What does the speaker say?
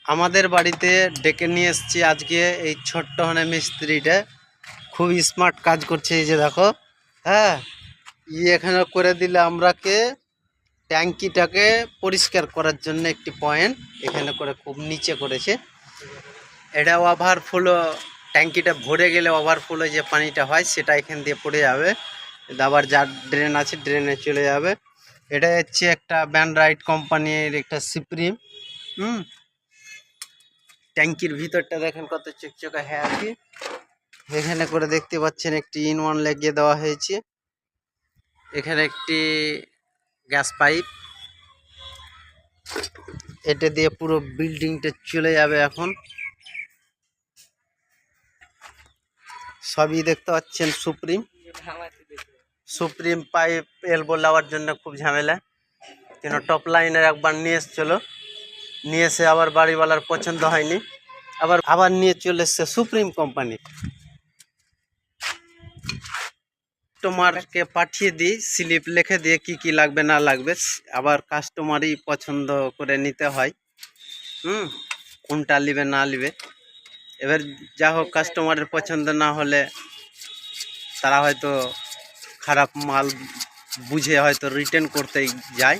আমাদের বাড়িতে ডেকে নিয়ে এসেছি আজকে এই ছোট্ট হনে মিস্ত্রিটা। খুব স্মার্ট কাজ করছে, এই যে দেখো। হ্যাঁ, এখানে করে দিলে আমরাকে ট্যাঙ্কিটাকে পরিষ্কার করার জন্য একটি পয়েন্ট এখানে করে খুব নিচে করেছে। এটা ওভারফ্লো, ট্যাঙ্কিটা ভরে গেলে ওভারফ্লো যে পানিটা হয় সেটা এখান দিয়ে পড়ে যাবে, আবার যার ড্রেন আছে ড্রেনে চলে যাবে। এটা হচ্ছে একটা ব্যান্ডরাইট কোম্পানির একটা সুপ্রিম। ট্যাঙ্কির ভিতরটা দেখেন কত চকচকে হ্যাপি। এখানে করে দেখতে পাচ্ছেন একটি ইন ওয়ান লাগিয়ে দেওয়া হয়েছে। এখানে একটি গ্যাস পাইপ, এটা দিয়ে পুরো বিল্ডিংটা চলে যাবে। এখন সবই দেখতে পাচ্ছেন সুপ্রিম সুপ্রিম পাইপ এলবো লাগার জন্য খুব ঝামেলা, কেন টপ লাইনের একবার নিয়ে এসছিল, নিয়ে এসে আবার বাড়িওয়ালার পছন্দ হয়নি, আবার নিয়ে চলে এসছে সুপ্রিম কোম্পানি। কাস্টমারকে পাঠিয়ে দিই, স্লিপ লিখে দিয়ে কি কি লাগবে না লাগবে, আবার কাস্টমারই পছন্দ করে নিতে হয়। কোনটা নিবে না নিবে। এবার যা হোক, কাস্টমারের পছন্দ না হলে তারা হয়তো খারাপ মাল বুঝে হয়তো রিটার্ন করতে যায়।